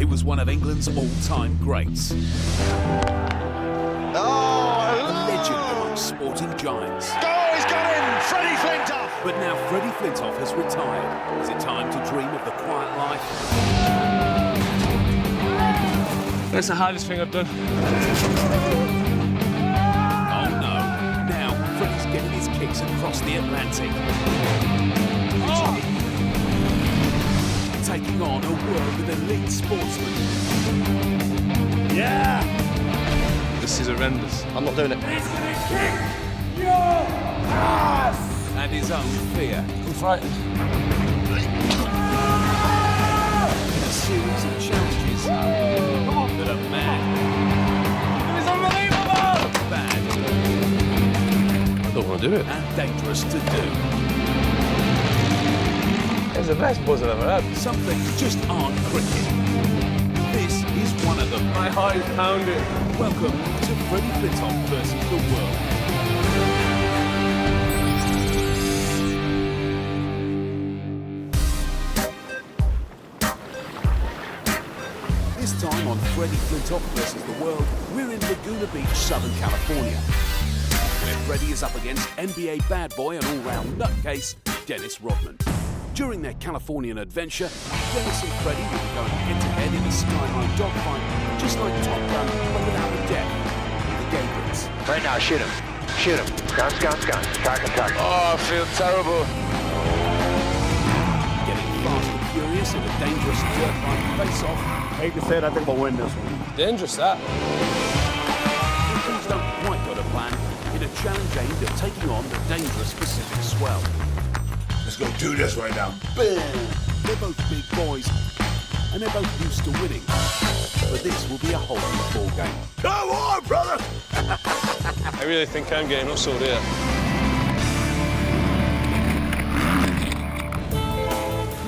He was one of England's all-time greats. A legend amongst sporting giants. Oh, he's got him! Freddie Flintoff! But now Freddie Flintoff has retired. Is it time to dream of the quiet life? That's the hardest thing I've done. Oh no. Now Freddie's getting his kicks across the Atlantic. Taking on a world of elite sportsmen. Yeah! This is horrendous. I'm not doing it. He's gonna kick your ass! And his own fear. I'm frightened. In a series of challenges that are mad. It's unbelievable! Bad. I don't want to do it. And dangerous to do. It's the best buzz I've ever had. Some things just aren't cricket. This is one of them. My heart is pounding. Welcome to Freddie Flintoff versus the world. This time on Freddie Flintoff versus the world, we're in Laguna Beach, Southern California, where Freddie is up against NBA bad boy and all-round nutcase, Denis Rodman. During their Californian adventure, Denis and Freddie will be going head-to-head in a sky-high dogfight, just like Top Gun, but without the death, the Gabriels. Right now, shoot him. Shoot him. Guns, guns, guns. Target, target. Oh, I feel terrible. Getting fast and furious in a dangerous dirt-bike face-off. I hate to say it, I think we'll win this one. Dangerous, that. If things don't quite go to plan, in a challenge aimed at taking on the dangerous Pacific swell. Let's go do this right now. They're both big boys, and they're both used to winning. But this will be a whole other ball game. Come on, brother! I really think I'm getting hustled here.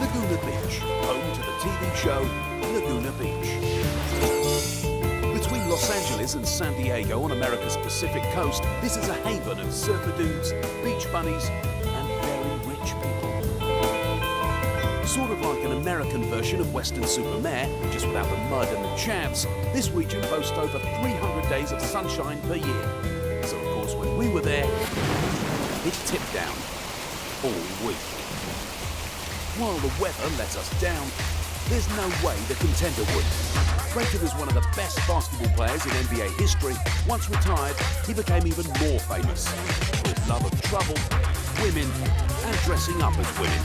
Laguna Beach, home to the TV show Laguna Beach. Between Los Angeles and San Diego on America's Pacific coast, this is a haven of surfer dudes, beach bunnies, and very rich people. Sort of like an American version of Western Supermare, just without the mud and the champs, this region boasts over 300 days of sunshine per year. So, of course, when we were there, it tipped down all week. While the weather let us down, there's no way the contender would. Rated as one of the best basketball players in NBA history, once retired, he became even more famous for his love of trouble, women, and dressing up as women.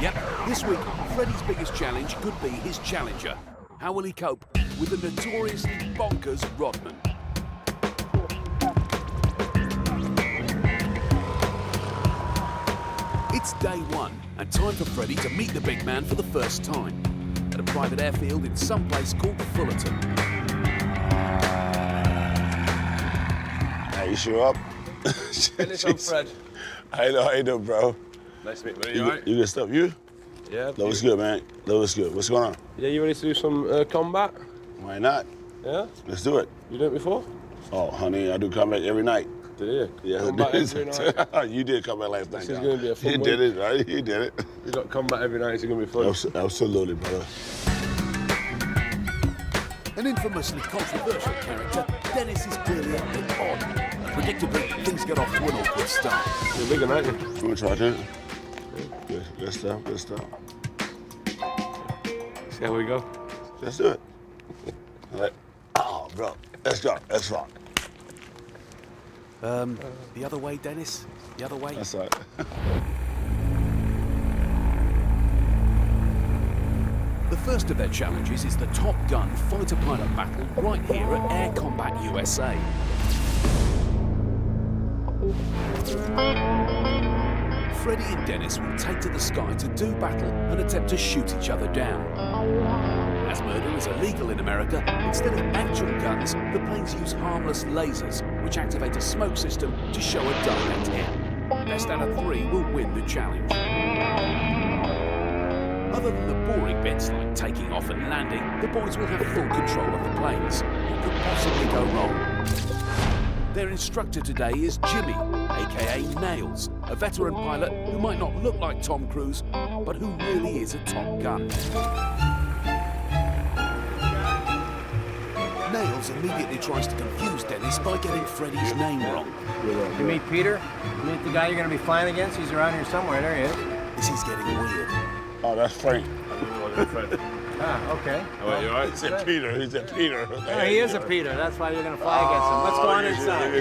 Yep, this week, Freddie's biggest challenge could be his challenger. How will he cope with the notoriously bonkers Rodman? It's day one, and time for Freddie to meet the big man for the first time at a private airfield in some place called Fullerton. Hey, you sure up? Dennis, I'm Fred. How you doing, bro? Nice to meet you. You all right? You good stuff? You? Yeah. That was good, man. That was good. What's going on? Yeah, you ready to do some combat? Why not? Yeah? Let's do it. You done it before? Oh, honey, I do combat every night. Did you? Yeah, Combat every night. You did combat last night. This is going to be a fun You week. did it, right? You did it. You got combat every night, it's going to be fun. Absolutely, brother. An infamously controversial character, Dennis is clearly a bit odd. Predictably, things get off to an awkward start. You're bigger, aren't you? You want to try that? Good stuff, good stuff. See how we go? Let's do it. All right. Oh, bro. Let's go. Let's rock. The other way, Dennis? The other way? That's all right. The first of their challenges is the Top Gun fighter pilot battle right here at Air Combat USA. Freddie and Dennis will take to the sky to do battle and attempt to shoot each other down. As murder is illegal in America, instead of actual guns, the planes use harmless lasers, which activate a smoke system to show a direct hit. Best out of 3 will win the challenge. Other than the boring bits like taking off and landing, the boys will have full control of the planes. What could possibly go wrong? Their instructor today is Jimmy, aka Nails, a veteran pilot who might not look like Tom Cruise, but who really is a top gun. Charles immediately tries to confuse Dennis by getting Freddie's name wrong. You meet Peter? You meet the guy you're going to be flying against? He's around here somewhere. There he is. This is getting weird. Oh, that's Frank. Ah, okay. Oh, you all right? He said Peter. He said Peter. Yeah, he is a Peter. That's why you're going to fly against him. Let's go on inside.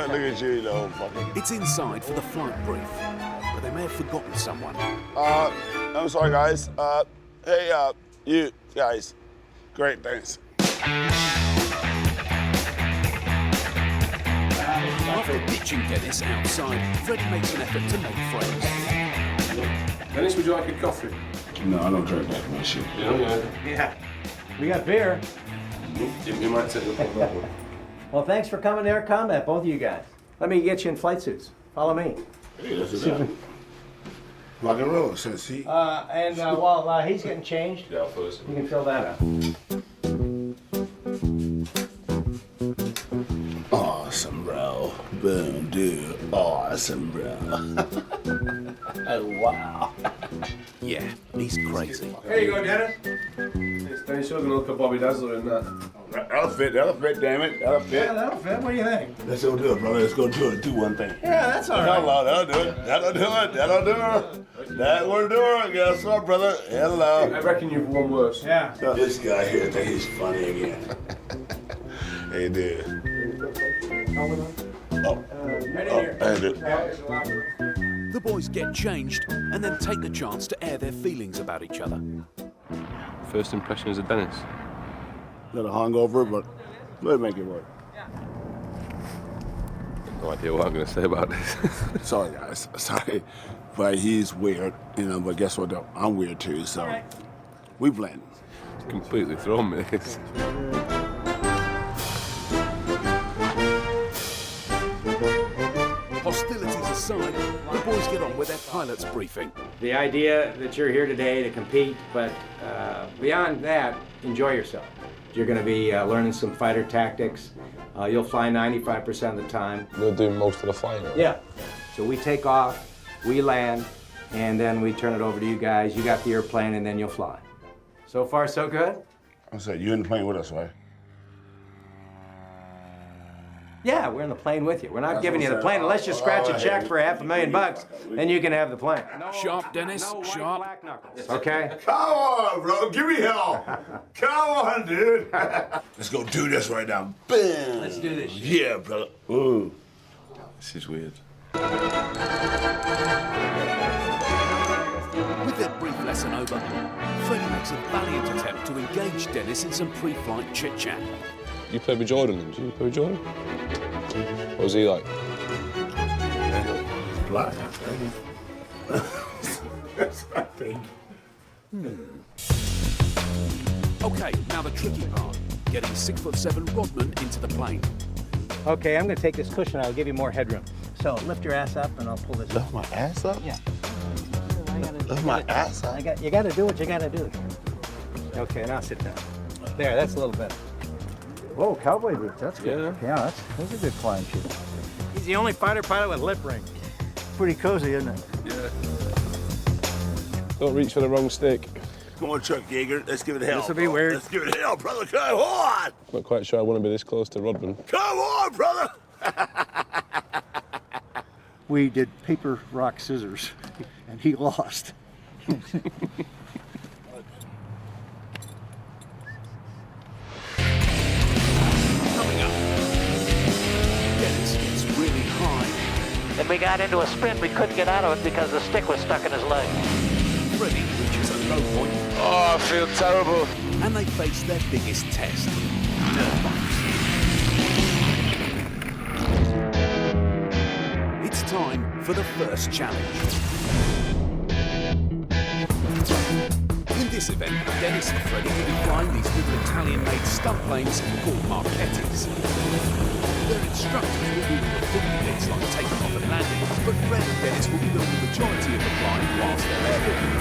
Look at you, the old fucking... It's inside for the flight brief, but they may have forgotten someone. I'm sorry, guys. Hey, you guys. Great, thanks. After ditching Dennis outside, Freddie makes an effort to make friends. Dennis, would you like a coffee? No, I don't drink that much shit. Yeah. We got beer. You might take the one. Well, thanks for coming to Air Combat, both of you guys. Let me get you in flight suits. Follow me. Hey, that's it. Rock and roll, since he... While he's getting changed, Yeah, first. you can fill that up. Awesome, bro. Boom, dude. Awesome, bro. Oh, wow. Yeah, he's crazy. There you go, Dennis. Dennis, you're going to look at Bobby Dazzler in that. That'll fit, damn it. That'll fit. Yeah, that'll fit. What do you think? Let's go do it, brother. Let's go do it. Do one thing. Yeah, that's all right. Hello, that'll do it. That'll do it. That'll do it. That will do it. Guess what, brother? Hello. I reckon you've won worse. Yeah. This guy here thinks he's funny again. Hey, dude. The boys get changed and then take the chance to air their feelings about each other. First impressions of Dennis. Little hungover, but we'll make it work. No idea what I'm going to say about this. Sorry, guys. Sorry. But he's weird, you know, but guess what, though? I'm weird, too, so we blend. It's completely thrown me. Hostilities aside, the boys get on with their pilot's briefing. The idea that you're here today to compete, but beyond that, enjoy yourself. You're going to be learning some fighter tactics. You'll fly 95% of the time. We'll do most of the flying. Right? Yeah. So we take off, we land, and then we turn it over to you guys. You got the airplane, and then you'll fly. So far, so good? I said, you in the plane with us, right? Yeah, we're in the plane with you. We're not That's giving what you the I'm plane saying. unless you scratch a check for $500,000, then you can have the plane. Sharp, Dennis, sharp. Black knuckles. Okay? Come on, bro. Give me hell. Come on, dude. Let's go do this right now. Bam. Let's do this. Yeah, brother. Ooh. This is weird. With their brief lesson over, Freddie makes a valiant attempt to engage Dennis in some pre-flight chit-chat. You played with Jordan, didn't you? You played with Jordan? What was he like? Black. Okay, now the tricky part, getting 6'7" Rodman into the plane. Okay, I'm going to take this cushion. I'll give you more headroom. So lift your ass up, and I'll pull this. Lift my ass up? Yeah. Lift my ass up? You got to do what you got to do. Okay, now sit down. There, that's a little better. Whoa, cowboy boots. That's good. Yeah, those are good flying shoes. He's the only fighter pilot with lip ring. Pretty cozy, isn't it? Yeah. Don't reach for the wrong stick. Come on, Chuck Yeager. Let's give it hell. This'll be weird. Let's give it hell, brother. Come on. Not quite sure I want to be this close to Rodman. Come on, brother. We did paper, rock, scissors, and he lost. Coming up, Dennis gets really high. And we got into a sprint. We couldn't get out of it because the stick was stuck in his leg. Freddie reaches a low point. Oh, I feel terrible. And they face their biggest test, nerve bumps. It's time for the first challenge. In this event, Dennis and Freddie will be flying these little Italian-made stunt planes called Marchettis. Their instructors will be doing the filming bits like taking off and landing, but Fred and Dennis will be doing the majority of the flying whilst they're airborne.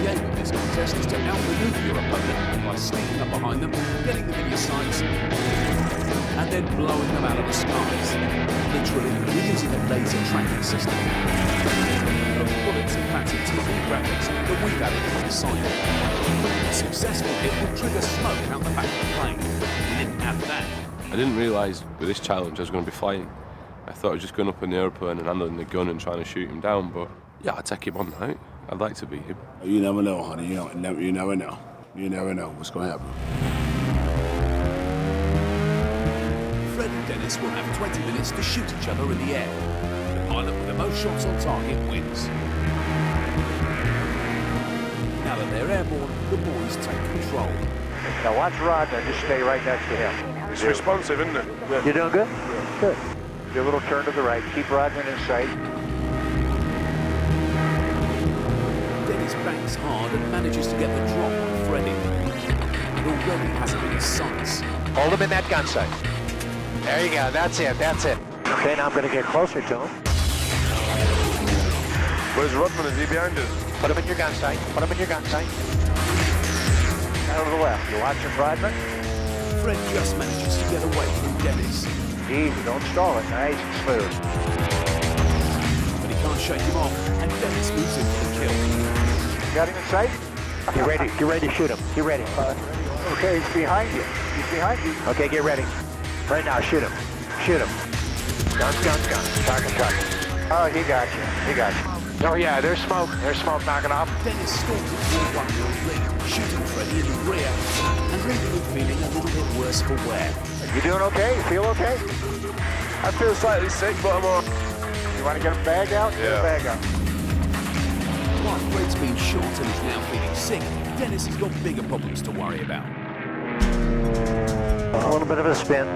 The aim of this contest is to outmaneuver your opponent by sneaking up behind them, getting them in your sights, and then blowing them out of the skies. Literally, we're using a laser tracking system of bullets and fancy TV graphics that we've added to the site. A successful hit would trigger smoke out the back of the plane. He didn't have that. I didn't realise with this challenge I was going to be flying. I thought I was just going up in the airplane and handling the gun and trying to shoot him down, but yeah, I'd take him on, right? I'd like to beat him. You never know, honey. You never know. You never know what's going to happen. Fred and Dennis will have 20 minutes to shoot each other in the air. The pilot with the most shots on target wins. Now that they're airborne, the boys take control. Now watch Rodman, just stay right next to him. It's responsive, isn't it? You doing good? Good. Do a little turn to the right. Keep Rodman in sight. Dennis banks hard and manages to get the drop on Freddie. It already has him in his sights. Hold him in that gun sight. There you go. That's it. That's it. Okay, now I'm going to get closer to him. Where's Rodman? Is he behind us? Put him in your gun sight. Put him in your gun sight. Down to the left. You watching Rodman? Fred just manages to get away from Dennis. Easy. Don't stall it. Nice and smooth. But he can't shake him off, and Dennis moves in for the kill. Got him in sight? Get ready. Get ready to shoot him. Get ready. Okay, he's behind you. He's behind you. Okay, get ready. Right now, shoot him. Shoot him. Guns, guns, guns. Target, target. Oh, he got you. He got you. Oh, yeah, there's smoke. There's smoke knocking off. Dennis storms it for a 1-0 lead, shooting Freddie in the rear, and leaving him feeling a little bit worse for wear. You doing okay? You feel okay? I feel slightly sick, but I'm all... You want to get a bag out? Get a bag out. While Fred's been shot and is now feeling sick, Dennis has got bigger problems to worry about. A little bit of a spin.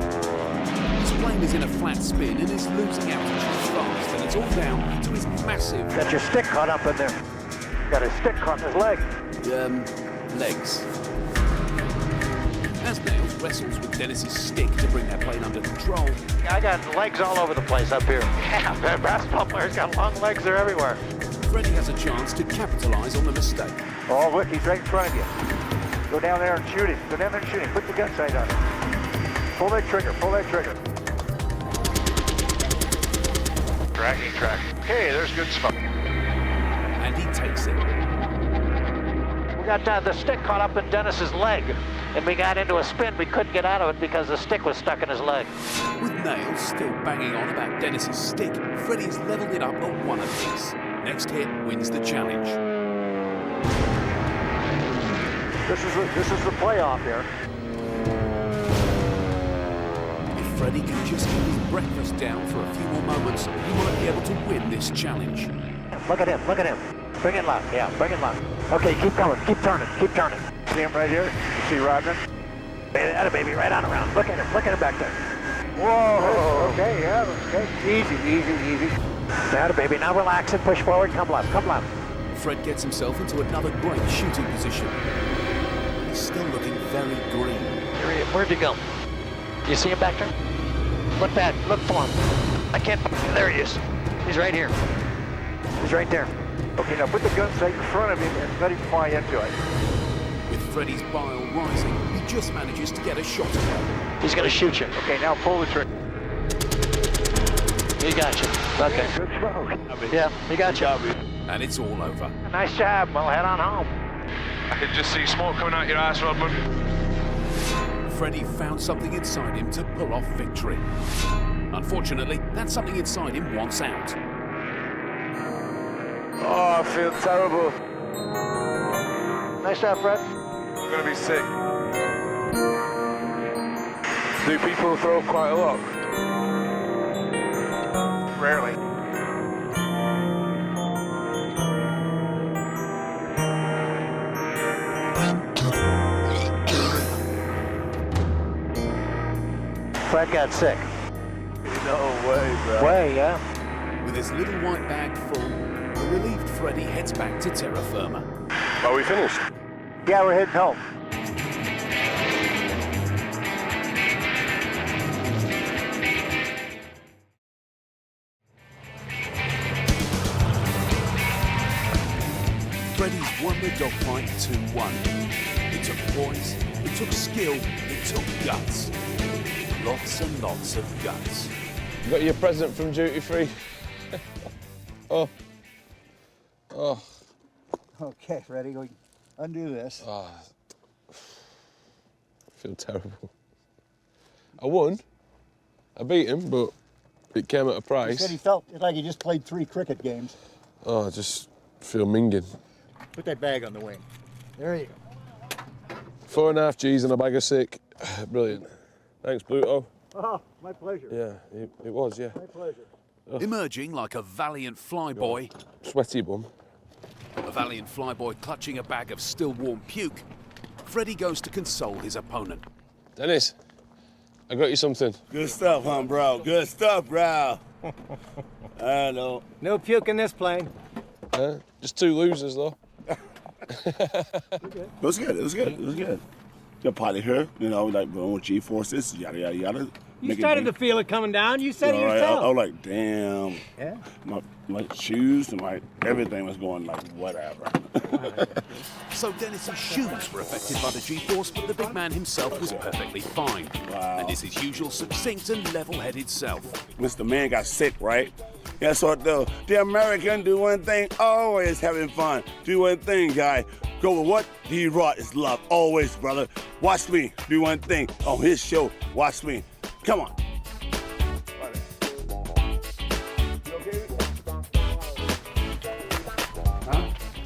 His plane is in a flat spin and is losing altitude fast, and it's all down to his massive... Got your stick caught up in there. Got his stick caught in his leg. legs. As Nails wrestles with Dennis's stick to bring their plane under control. I got legs all over the place up here. Yeah, that basketball player's got long legs, they're everywhere. Freddie has a chance to capitalize on the mistake. Oh, look, he's right in front of you. Go down there and shoot him. Go down there and shoot him. Put the gun sight on him. Pull that trigger. Pull that trigger. Tracking, tracking. Okay, there's good smoke. And he takes it. We got the stick caught up in Dennis's leg, and we got into a spin. We couldn't get out of it because the stick was stuck in his leg. With Nails still banging on about Dennis's stick, Freddie's leveled it up at one apiece. Next hit wins the challenge. This is the playoff here. If Freddie can just keep his breakfast down for a few more moments, he might be able to win this challenge. Look at him. Look at him. Bring it low. Yeah, bring it low. Okay, keep going. Keep turning. Keep turning. See him right here? You see Rodman? That baby right on around. Look at him. Look at him back there. Whoa. Okay, yeah. Okay. Easy, easy, easy. That baby. Now relax and push forward. Come left. Come left. Fred gets himself into another great shooting position. He's still looking very green. Where'd you go? You see him back there? Look back. Look for him. I can't. There he is. He's right here. He's right there. Okay, now put the gun sight in front of him and let him fly into it. With Freddie's bile rising, he just manages to get a shot away. He's going to shoot you. Okay, now pull the trigger. He got you. Okay. Good smoke. Yeah, he got you. And it's all over. Nice job. We'll head on home. I can just see smoke coming out your ass, Rodman. Freddie found something inside him to pull off victory. Unfortunately, that something inside him wants out. Oh, I feel terrible. Nice job, Fred. I'm gonna be sick. Do people throw up quite a lot? Rarely. Fred got sick. No way, bro. Way, yeah. With his little white bag full, the relieved Freddie heads back to terra firma. Are we finished? Yeah, we're heading home. Freddie's won the dogfight 2-1. It took poise, it took skill, it took guts. Lots and lots of guts. You got your present from duty free. Oh. Oh. Okay, Freddie, we undo this. Oh. feel terrible. I won. I beat him, but it came at a price. He said he felt like he just played 3 cricket games. Oh, I just feel minging. Put that bag on the wing. There you go. 4.5 G's and a bag of sick. Brilliant. Thanks, Bluto. Oh, my pleasure. Yeah, it was, yeah. My pleasure. Emerging like a valiant flyboy, Sweaty bum. a valiant flyboy clutching a bag of still warm puke, Freddie goes to console his opponent. Dennis, I got you something. Good stuff, huh, bro? Good stuff, bro. I know. No puke in this plane. Just 2 losers, though. It was good. It was good. It was good. Your party here, you know, like with G-forces, yada yada yada. You started to feel it coming down. You said it Right, yourself. I was like, damn. Yeah. My shoes and my everything was going like whatever. So Dennis's shoes were affected by the G-force, but the big man himself was perfectly fine. Wow. And is his usual succinct and level-headed self. Mr. Man got sick, right? Guess what though? The American do one thing, always having fun. Do one thing, guy. Go with what? D-Rod is love, always, brother. Watch me do one thing on his show. Watch me. Come on.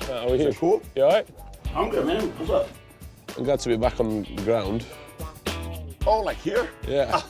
How are you? Cool? You all right? I'm good, man. What's up? I'm glad to be back on the ground. Oh, like here? Yeah.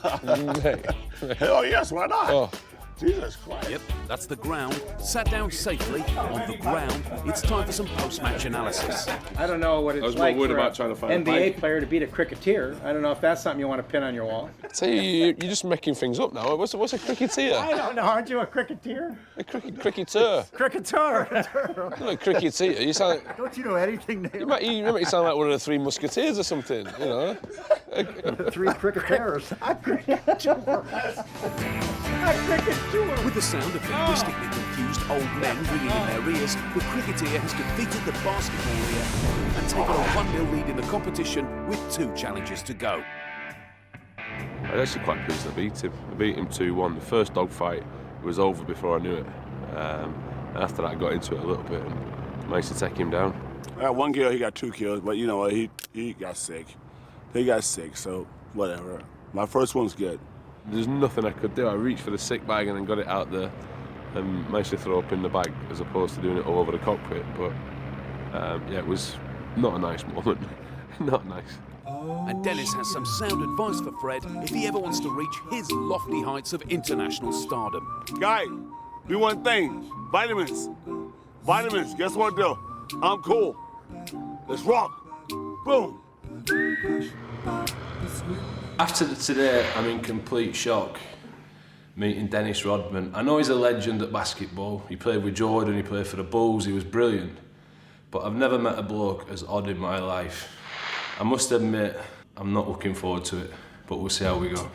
Mate. Hell yes, why not? Oh. Jesus Christ. Yep, that's the ground. Sat down safely on the ground. It's time for some post-match analysis. I don't know what it's was like more worried for about trying to find a NBA bike. player to beat a cricketer. I don't know if that's something you want to pin on your wall. Tell you, you're just making things up now. What's a cricketer? I don't know. Aren't you a cricketer? A cricketer. Cricketer. You're not a cricketer. You sound like, Don't you know anything, Neil? you make sound like one of the 3 Musketeers or something, you know? 3 cricketers. With the sound of linguistically confused old men ringing in their ears, the cricketer has defeated the basketball and taken a 1-0 lead in the competition with 2 challenges to go. I was actually quite pleased I beat him. I beat him 2-1. The first dogfight was over before I knew it. After that, I got into it a little bit and managed to take him down. I got 1 kill, he got 2 kills, but you know what, he got sick. He got sick, so whatever. My first one's good. There's nothing I could do. I reached for the sick bag and then got it out there and managed to throw up in the bag as opposed to doing it all over the cockpit. But yeah, it was not a nice moment. Not nice. And Dennis has some sound advice for Fred if he ever wants to reach his lofty heights of international stardom. Guy, do one thing. Vitamins. Vitamins, guess what though? I'm cool. Let's rock. Boom. After today, I'm in complete shock meeting Denis Rodman. I know he's a legend at basketball. He played with Jordan, he played for the Bulls, he was brilliant. But I've never met a bloke as odd in my life. I must admit, I'm not looking forward to it, but we'll see how we go.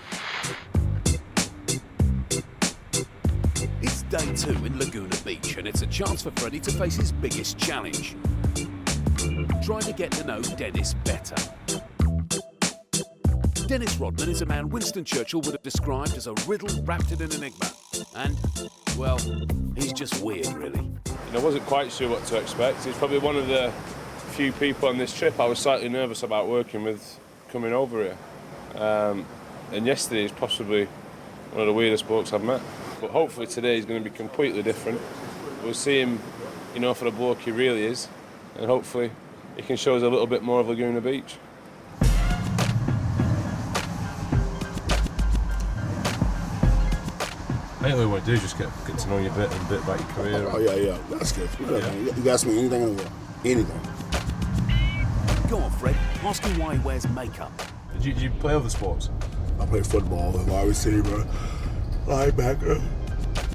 It's day 2 in Laguna Beach, and it's a chance for Freddie to face his biggest challenge. Trying to get to know Dennis better. Denis Rodman is a man Winston Churchill would have described as a riddle wrapped in an enigma. And, well, he's just weird, really. And I wasn't quite sure what to expect. He's probably one of the few people on this trip I was slightly nervous about working with coming over here. And yesterday is possibly one of the weirdest blokes I've met. But hopefully today is going to be completely different. We'll see him, you know, for the bloke he really is. And hopefully he can show us a little bit more of Laguna Beach. I think all we want to do is just get to know you a bit and a bit about your career. Oh, yeah. That's good. You can ask me anything in the world. Anything. Go on, Fred. Ask him why he wears makeup. Do you play other sports? I play football, wide receiver, linebacker.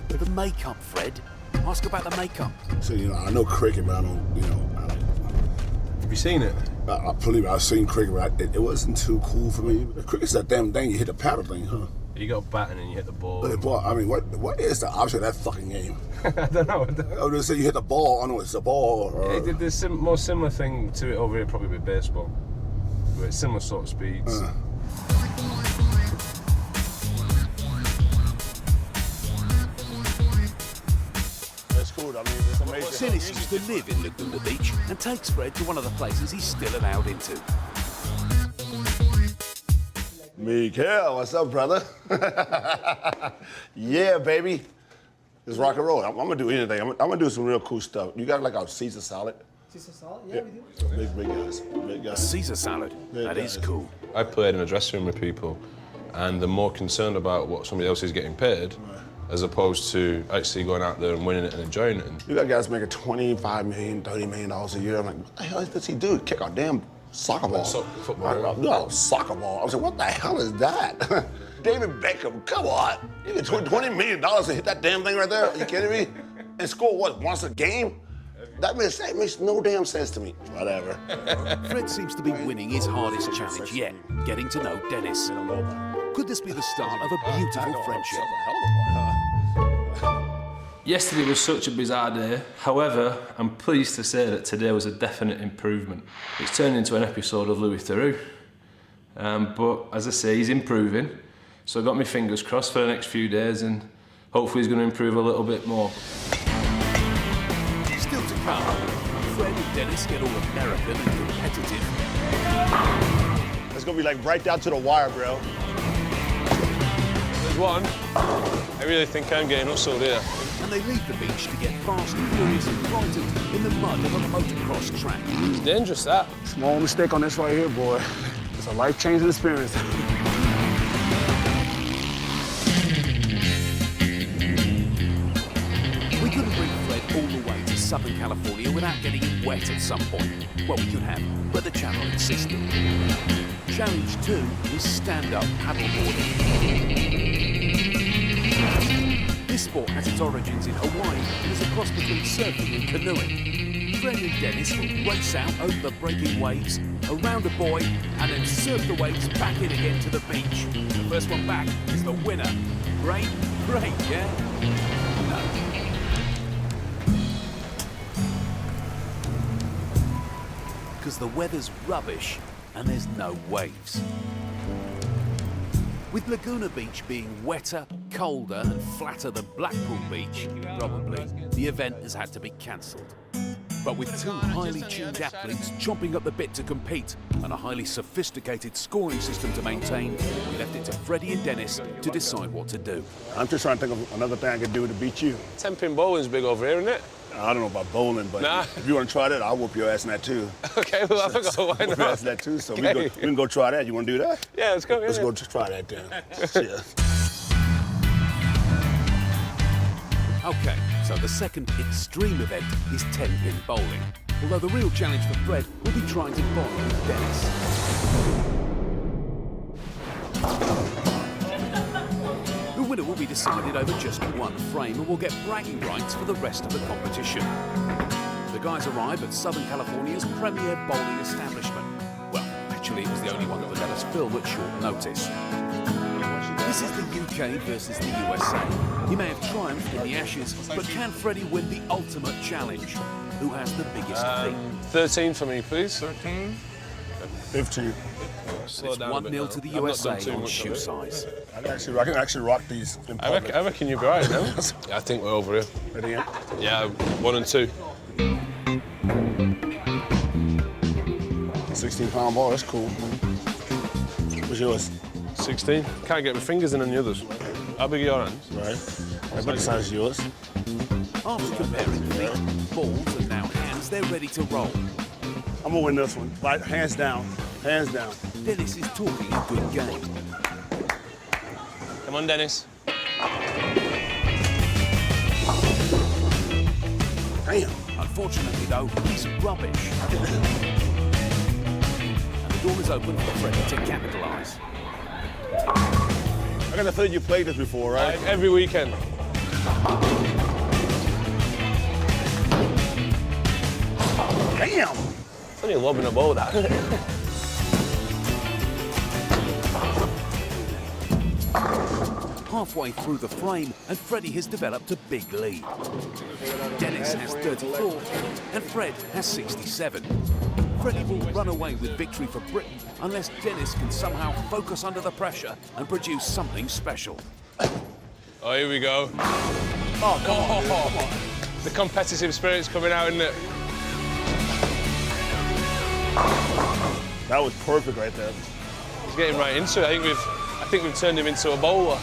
The makeup, Fred. Ask about the makeup. So, you know, I know cricket, but I don't, you know, I don't. Have you seen it? I believe I've seen cricket, but it wasn't too cool for me. Cricket's that damn thing, you hit the paddle thing, huh? You got a bat and then you hit the ball. But the ball, I mean, what is the option of that fucking game? I don't know. I was just say you hit the ball, I know it's a ball. Or... There's a more similar thing to it over here probably with baseball. Where it's similar sort of speeds. That's cool, I mean, it's amazing. Dennis used to live in Laguna Beach and takes Fred to one of the places he's still allowed into. Miguel, what's up, brother? Yeah, baby. It's rock and roll. I'm gonna do anything. I'm gonna do some real cool stuff. You got like a Caesar salad? Caesar salad? Yeah, we do. Big guys. Big guys. Caesar salad. That is cool. I played in a dressing room with people, and they're more concerned about what somebody else is getting paid, as opposed to actually going out there and winning it and enjoying it. You got guys making $25 million, $30 million a year. I'm like, what the hell does he do? Kick a damn soccer ball. Football. No, soccer ball. I was like, what the hell is that? David Beckham, come on. You get $20 million to hit that damn thing right there? Are you kidding me? And score what, once a game? That makes no damn sense to me. Whatever. Fred seems to be winning his hardest challenge yet, getting to know Dennis. Could this be the start of a beautiful friendship? Yesterday was such a bizarre day. However, I'm pleased to say that today was a definite improvement. It's turned into an episode of Louis Theroux. But as I say, he's improving. So I've got my fingers crossed for the next few days, and hopefully he's going to improve a little bit more. Still to come, Fred and Dennis get all American and competitive. It's gonna be like right down to the wire, bro. There's one. I really think I'm getting hustled here. And they leave the beach to get fast and furious and frightened in the mud of a motocross track. It's dangerous, that. Small mistake on this right here, boy. It's a life-changing experience. We couldn't bring Fred all the way to Southern California without getting him wet at some point. Well, we could have, but the channel insisted. Challenge 2 is stand-up paddleboarding. This sport has its origins in Hawaii and is a cross between surfing and canoeing. Fred and Dennis will race out over the breaking waves, around a buoy, and then surf the waves back in again to the beach. The first one back is the winner. Great, yeah? No. Because the weather's rubbish and there's no waves. With Laguna Beach being wetter, colder and flatter than Blackpool Beach, probably, the event has had to be cancelled. But with two highly tuned athletes chomping at the bit to compete and a highly sophisticated scoring system to maintain, we left it to Freddie and Dennis to decide what to do. I'm just trying to think of another thing I could do to beat you. 10-pin bowling's big over here, isn't it? I don't know about bowling, but if you want to try that, I'll whoop your ass in that too. Okay, well, I'll go. Why Whoop your ass in that too, so Okay. we can go try that. You want to do that? Yeah, let's go. Let's go try that then. Yeah. Okay, so the second extreme event is 10-pin bowling. Although the real challenge for Fred will be trying to bowl with Dennis. The winner will be decided over just one frame and will get bragging rights for the rest of the competition. The guys arrive at Southern California's premier bowling establishment. Well, actually, it was the only one that would let us film at short notice. This is the UK versus the USA. He may have triumphed in the Ashes, but can Freddie win the ultimate challenge? Who has the biggest feet? 13 for me, please. 13. 15. It's 1-0 to the USA on shoe size. I can actually rock these in public. I reckon you'll be right, no? Yeah, I think we're over here. Ready in? Yeah, 1 and 2. 16-pound ball, that's cool. What's yours? 16. Can't get my fingers in on the others. How big are your hands? Right. That's about the size of yours. After comparing feet, balls, and now hands, they're ready to roll. I'm gonna win this one. Right, hands down. Hands down. Dennis is talking a good game. Come on, Dennis. Damn. Unfortunately, though, he's rubbish. And the door is open for Freddie to capitalise. I got to feel you played this before, right? Every weekend. Damn! It's only lobbing a ball, that. Halfway through the frame, and Freddie has developed a big lead. Dennis has 34, and Fred has 67. Freddie will run away with victory for Britain unless Dennis can somehow focus under the pressure and produce something special. Oh, here we go. Oh, come on, dude, come on. The competitive spirit's coming out, isn't it? That was perfect right there. He's getting right into it. I think we've turned him into a bowler.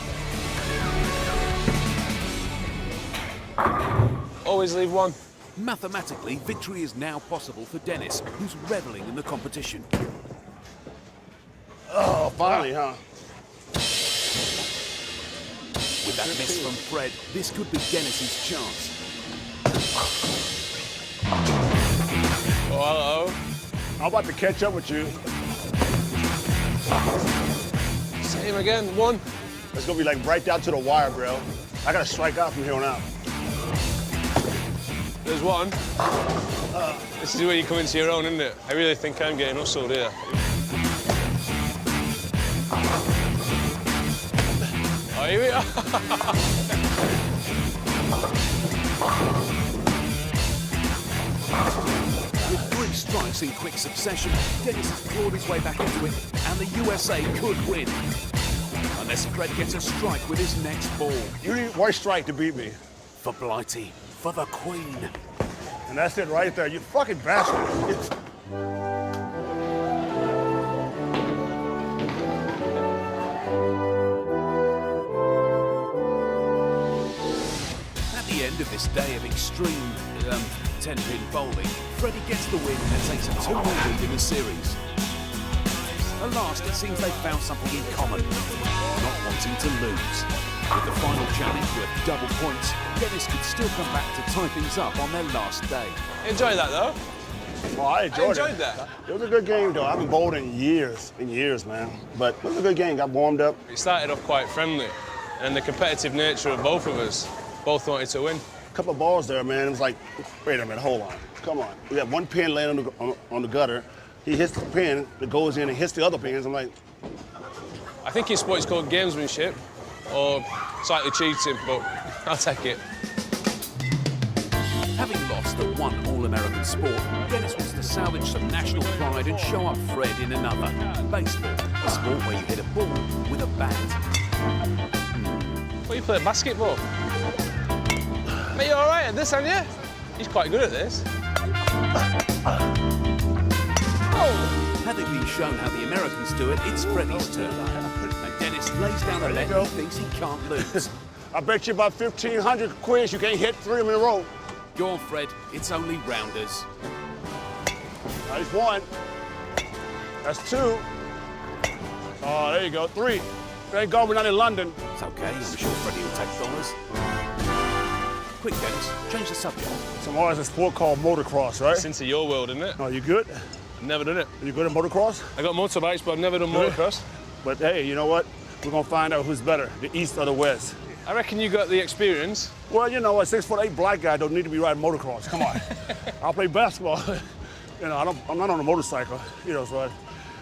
Always leave one. Mathematically, victory is now possible for Dennis, who's reveling in the competition. Oh, finally, huh? With that miss from Fred, this could be Dennis's chance. Oh, hello. I'm about to catch up with you. Same again, one. It's gonna be like right down to the wire, bro. I gotta strike out from here on out. There's one. This is where you come into your own, isn't it? I really think I'm getting hustled here. Oh, here we are. With 3 strikes in quick succession, Dennis has clawed his way back into it, and the USA could win. Unless Fred gets a strike with his next ball. You need 1 strike to beat me. For Blighty, for the Queen. And that's it right there, you fucking bastard. At the end of this day of extreme 10-pin bowling, Freddie gets the win and takes a 2-0 lead in the series. At last, it seems they've found something in common, not wanting to lose. With the final challenge worth double points, Dennis could still come back to tie things up on their last day. Enjoy that, though. Well, I enjoyed that. It was a good game, though. I haven't bowled in years, man. But it was a good game, got warmed up. It started off quite friendly, and the competitive nature of both of us, both wanted to win. A couple of balls there, man. It was like, wait a minute, hold on. Come on. We got 1 pin laying on the gutter. He hits the pin that goes in and hits the other pins. I'm like... I think in sport it's called gamesmanship, or slightly cheating, but I'll take it. Having lost at one All-American sport, Dennis wants to salvage some national pride and show up Fred in another. Baseball, a sport where you hit a ball with a bat. Well, you play basketball. Mate, you all right at this, aren't you? He's quite good at this. Having been shown how the Americans do it, it's Freddie's turn. And Dennis lays down a bet he thinks he can't lose. I bet you about 1,500 quiz you can't hit 3 of them in a row. Go on, Fred. It's only rounders. That's 1. That's 2. Oh, there you go. 3. Thank God we're not in London. It's okay. I'm sure Freddie will take dollars. Quick, Dennis. Change the subject. Tomorrow is a sport called motocross, right? It's into your world, isn't it? Oh, you good? Never done it. Are you good at motocross? I got motorbikes, but I've never done motocross. But hey, you know what? We're gonna find out who's better, the East or the West. I reckon you got the experience. Well, you know, a 6'8" black guy don't need to be riding motocross. Come on. I'll play basketball. You know, I'm not on a motorcycle. You know, so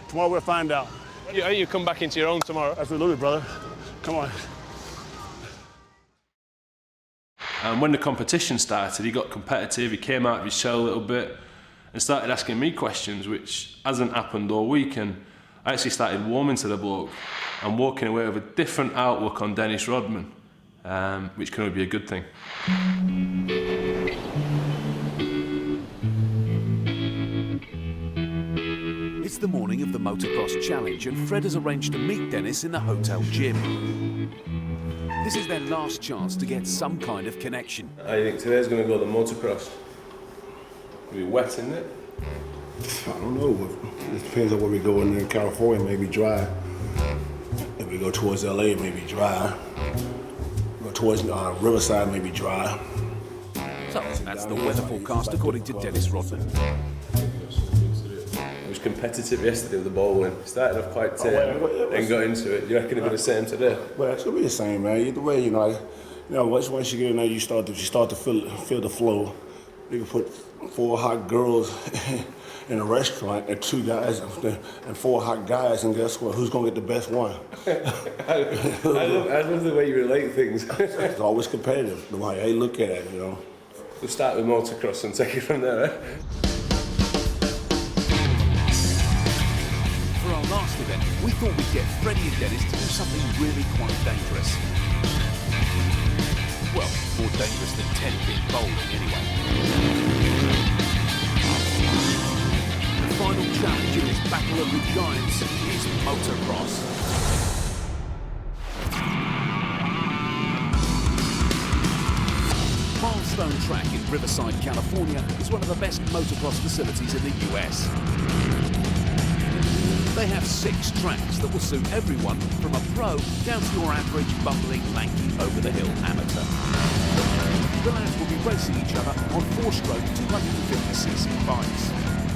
tomorrow we'll find out. You come back into your own tomorrow. Absolutely, brother. Come on. And when the competition started, he got competitive. He came out of his shell a little bit and started asking me questions, which hasn't happened all week. And I actually started warming to the bloke and walking away with a different outlook on Denis Rodman, which can only be a good thing. It's the morning of the Motocross Challenge, and Fred has arranged to meet Dennis in the hotel gym. This is their last chance to get some kind of connection. I think today's going to go the motocross. It'll be wet, isn't it? I don't know. It depends on where we go in California, maybe dry. If we go towards LA, maybe dry. Go towards Riverside, maybe dry. So that's the weather forecast according to Denis Rodman. It was competitive yesterday with the bowling. Started off quite tame and got into it. You reckon it'll be the same today? Well, it's gonna be the same, man. Either way, you know, once you get in there, you start to feel the flow. You can put 4 hot girls in a restaurant and 2 guys and 4 hot guys, and guess what? Who's gonna get the best one? I love the way you relate things. It's always competitive. The way I look at it, you know. We'll start with motocross and take it from there, eh? For our last event, we thought we'd get Freddie and Dennis to do something really quite dangerous. Well, more dangerous than 10-pin bowling, anyway. The final final challenge in this battle of the giants is motocross. Milestone Track in Riverside, California is one of the best motocross facilities in the US. They have 6 tracks that will suit everyone from a pro down to your average bumbling, lanky, over-the-hill amateur. The lads will be racing each other on 4-stroke 250cc bikes.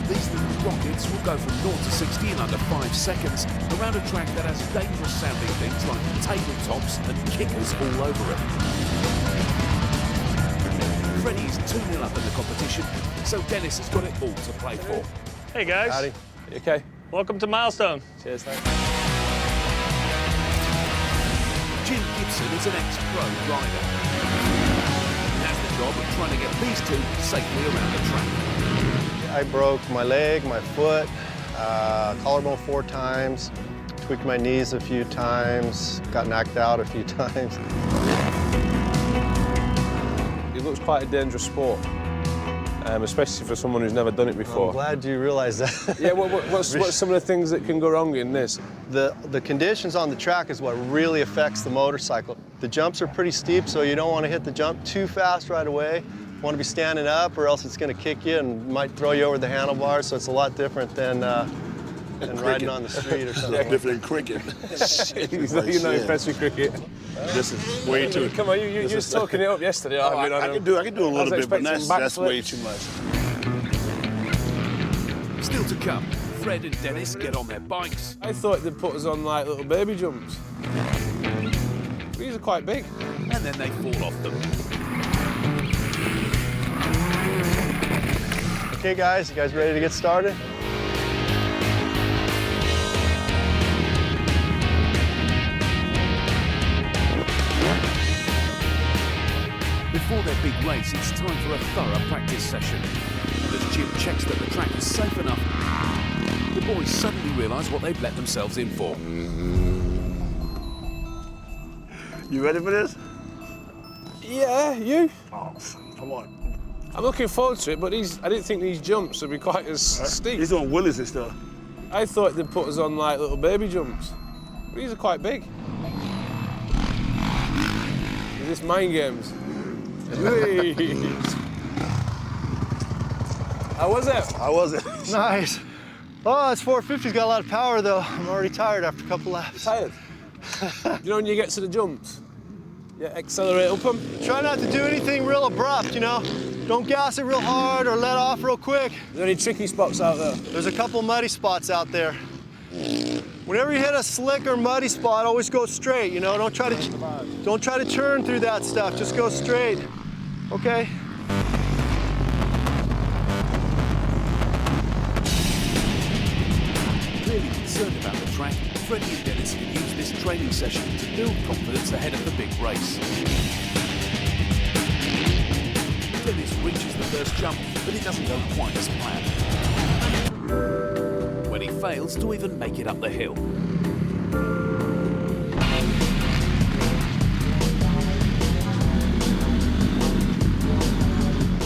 These little rockets will go from 0 to 60 in under 5 seconds around a track that has dangerous sounding things like tabletops and kickers all over it. Freddie is 2-0 up in the competition, so Dennis has got it all to play for. Hey guys. Howdy. You okay? Welcome to Milestone. Cheers, thanks. Jim Gibson is an ex-pro rider. He has the job of trying to get these two safely around the track. I broke my leg, my foot, collarbone 4 times, tweaked my knees a few times, got knocked out a few times. It looks quite a dangerous sport, especially for someone who's never done it before. I'm glad you realize that. Yeah, what's some of the things that can go wrong in this? The conditions on the track is what really affects the motorcycle. The jumps are pretty steep, so you don't want to hit the jump too fast right away. You want to be standing up, or else it's going to kick you and might throw you over the handlebars, so it's a lot different than riding on the street or something. That's different than cricket. You're not impressed with cricket. This is way too. Come on, you was talking it up yesterday. I can do a little bit, but that's way too much. Still to come, Fred and Dennis get on their bikes. I thought they'd put us on like little baby jumps. These are quite big. And then they fall off them. Okay guys, you guys ready to get started? Before their big race, it's time for a thorough practice session. And as Jim checks that the track is safe enough, the boys suddenly realise what they've let themselves in for. You ready for this? Yeah, you? Oh, come on. I'm looking forward to it, but I didn't think these jumps would be quite as steep. He's on wheelies and stuff. I thought they'd put us on like little baby jumps. But these are quite big. Is this mind games? How was it? How was it? Nice. Oh, it's 450's got a lot of power though. I'm already tired after a couple laps. Tired? You know when you get to the jumps, you accelerate up them? Try not to do anything real abrupt, you know? Don't gas it real hard or let off real quick. Are there any tricky spots out there? There's a couple muddy spots out there. Whenever you hit a slick or muddy spot, always go straight, you know? Don't try to turn through that stuff, just go straight, okay? Clearly concerned about the track, Freddie and Dennis can use this training session to build confidence ahead of the big race. Dennis reaches the first jump, but it doesn't go quite as planned. When he fails to even make it up the hill.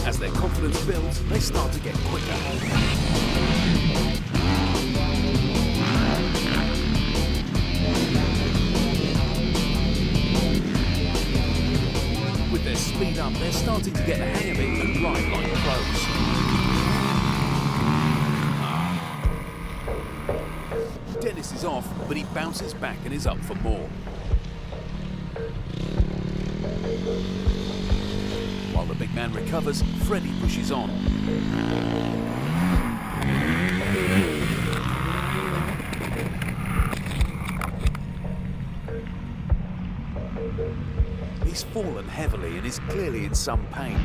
As their confidence builds, they start to get quicker. With their speed up, they're starting to get the hang of it and ride like pros. Dennis is off, but he bounces back and is up for more. While the big man recovers, Freddie pushes on. He's fallen heavily and is clearly in some pain.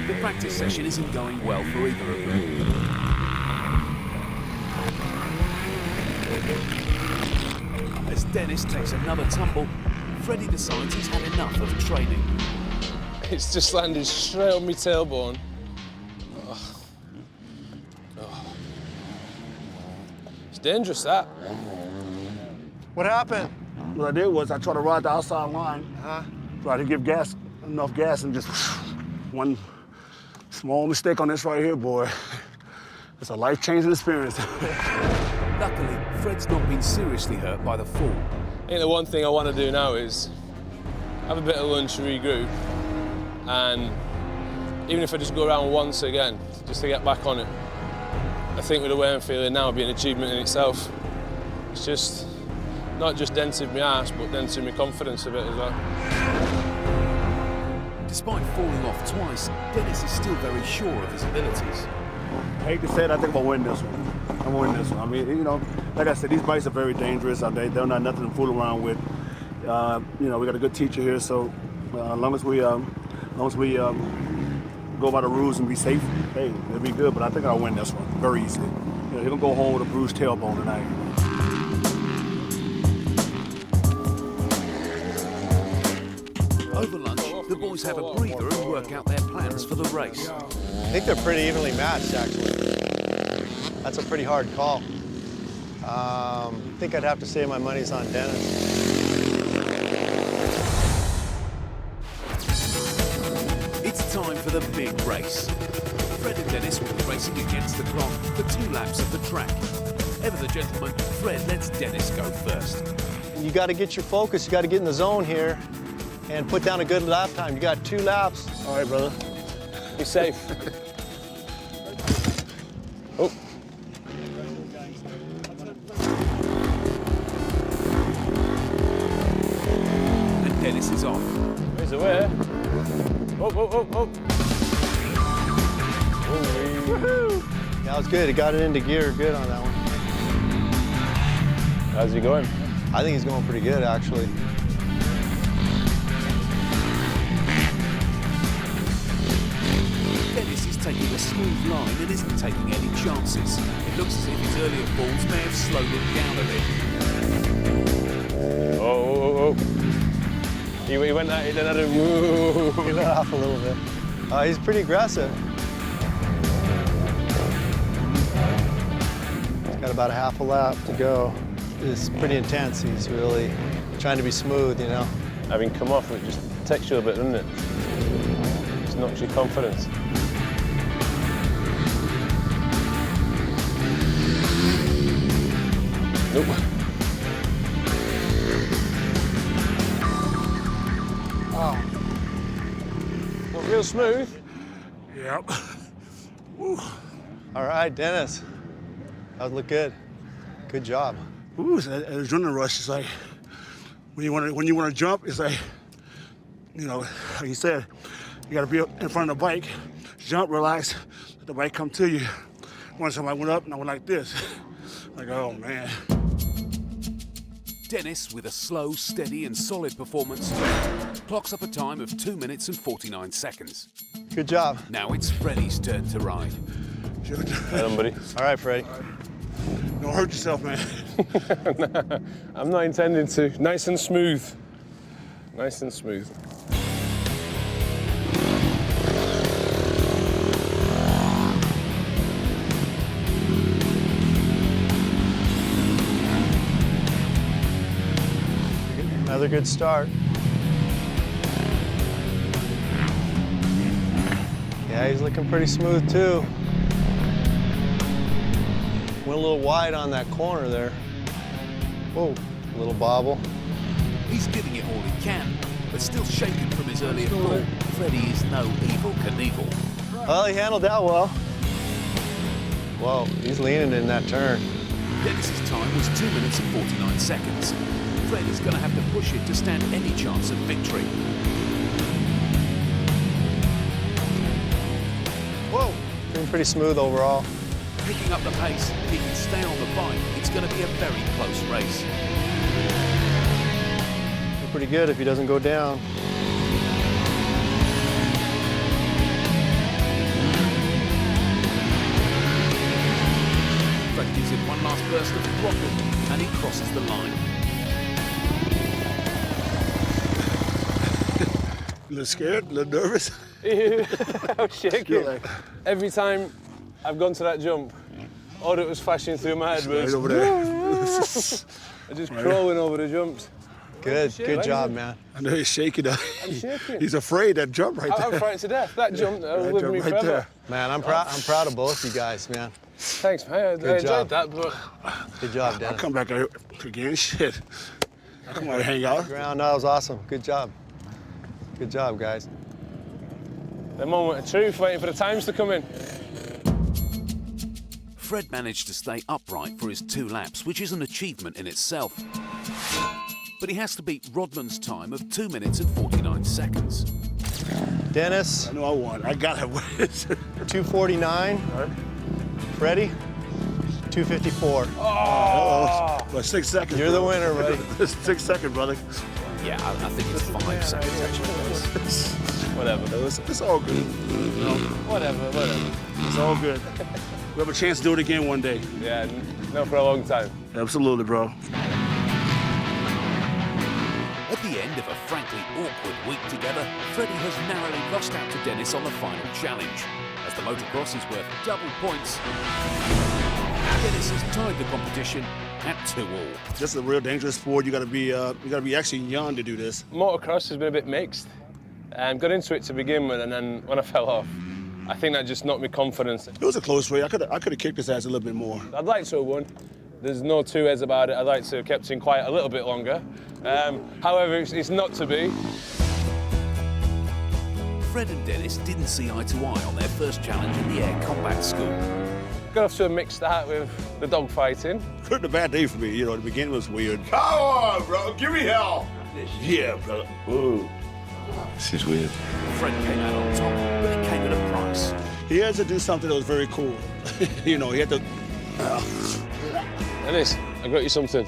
The practice session isn't going well for either of them. As Dennis takes another tumble, Freddie decides he's had enough of training. It's just landed straight on my tailbone. Oh. It's dangerous, that. What happened? What I did was I tried to ride the outside line. Tried to give enough gas, and just one Small mistake on this right here, boy. It's a life-changing experience. Luckily, Fred's not been seriously hurt by the fall. I think the one thing I want to do now is have a bit of lunch, regroup, and even if I just go around once again, just to get back on it. I think with the way I'm feeling now, it'll be an achievement in itself. It's just not just dented my arse, but dented my confidence a bit as well. Despite falling off twice, Dennis is still very sure of his abilities. I hate to say it, I think I'm gonna win this one. I'm gonna win this one. I mean, you know, like I said, these bikes are very dangerous. They're not nothing to fool around with. You know, we got a good teacher here, so as long as we go by the rules and be safe, hey, it'll be good. But I think I'll win this one very easily. You know, he'll go home with a bruised tailbone tonight. Over lunch, the boys have a breather and work out their plans for the race. I think they're pretty evenly matched, actually. That's a pretty hard call. I think I'd have to say my money's on Dennis. It's time for the big race. Fred and Dennis will be racing against the clock for 2 laps of the track. Ever the gentleman, Fred lets Dennis go first. You got to get your focus. You got to get in the zone here and put down a good lap time. You got 2 laps. All right, brother. Be safe. Oh. And Dennis is off. He's away. Oh. Woohoo! That was good. He got it into gear good on that one. How's he going? I think he's going pretty good, actually. Dennis is taking a smooth line and isn't taking any chances. It looks as if his earlier falls may have slowed him down a bit. Oh. He went at it and had a woo. He let off a little bit. He's pretty aggressive. He's got about a half a lap to go. It's pretty intense. He's really trying to be smooth, you know. Having come off, it just takes you a bit, doesn't it? Just knocks your confidence. Nope. Oh. Not real smooth. Yep. Woo. All right, Dennis. That would look good. Good job. Ooh, it's an adrenaline rush. It's like when you want to jump, it's like, you know, like you said, you got to be up in front of the bike, jump, relax, let the bike come to you. One time I went up and I went like this. Like, oh man. Dennis, with a slow, steady and solid performance, clocks up a time of 2 minutes and 49 seconds. Good job. Now it's Freddie's turn to ride. Hey, buddy. All right, Freddie. Don't hurt yourself, man. I'm not intending to. Nice and smooth. Nice and smooth. Another good start. Yeah, he's looking pretty smooth too. Went a little wide on that corner there. Whoa, a little bobble. He's giving it all he can, but still shaken from his earlier fall. Freddie is no Evel Knievel. Well, he handled that well. Whoa, he's leaning in that turn. Dennis's time was 2 minutes and 49 seconds. Fred is going to have to push it to stand any chance of victory. Whoa, been pretty smooth overall. Picking up the pace, if he can stay on the bike, it's going to be a very close race. Pretty good if he doesn't go down. Fred gives it one last burst of throttle, and he crosses the line. A little scared, a little nervous. I was shaking. Every time I've gone to that jump, all that was flashing through my head was right over there. just crawling over the jumps. Good job, man. I know he's shaking. I'm shaking. He's afraid that jump right there. I'm frightened to death. That jump That lived jump me right forever. there. Man, I'm proud of both you guys, man. Thanks, man. I Good job. enjoyed that, but Good job, I'll Dennis. come back out again. Shit. I come out and hang out. Ground, that was awesome. Good job. Good job, guys. the moment of truth, waiting for the times to come in. Fred managed to stay upright for his 2 laps, which is an achievement in itself. But he has to beat Rodman's time of 2 minutes and 49 seconds. Dennis. I know I won. I got it. 249. Freddie. 254. Oh! Well, 6 seconds. You're the winner, buddy. 6 seconds, brother. Yeah, I think it's 5 seconds actually. Whatever. It's all good. You know? Whatever. It's all good. We have a chance to do it again one day. Yeah, not for a long time. Absolutely, bro. At the end of a frankly awkward week together, Freddie has narrowly lost out to Dennis on the final challenge. As the motocross is worth double points, Dennis has tied the competition at 2-all. This is a real dangerous sport. You gotta be actually young to do this. Motocross has been a bit mixed. Got into it to begin with, and then when I fell off, I think that just knocked me confidence. It was a close race. I could have kicked his ass a little bit more. I'd like to have won. There's no two heads about it. I'd like to have kept him quiet a little bit longer. However, it's not to be. Fred and Dennis didn't see eye to eye on their first challenge in the Air Combat School. Got off to a mixed start with the dog fighting. Couldn't a bad day for me. You know, the beginning was weird. Come on, bro. Give me hell. Yeah, brother. Ooh. This is weird. Fred came out on top, but it came at a price. He had to do something that was very cool. You know, he had to... Dennis, I got you something.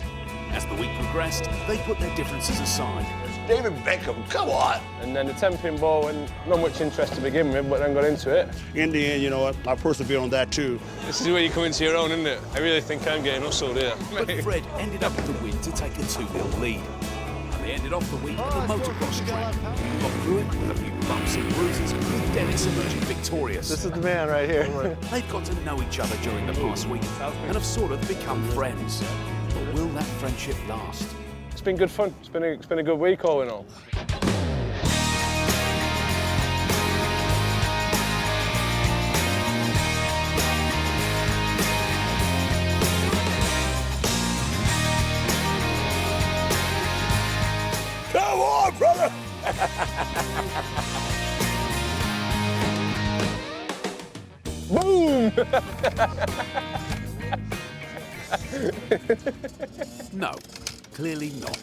As the week progressed, they put their differences aside. David Beckham, come on. And then the 10-pin ball, and not much interest to begin with, but then got into it. In the end, you know, I persevered on that too. This is where you come into your own, isn't it? I really think I'm getting hustled here. But Fred ended up with the win to take a 2-0 lead. And they ended off the week at the motocross track. Got through it with a few bumps and bruises, with Dennis emerging victorious. This is the man right here. They've got to know each other during the past week and have sort of become friends. But will that friendship last? It's been good fun. It's been a good week all in all. Come on, brother! Boom! No, clearly not.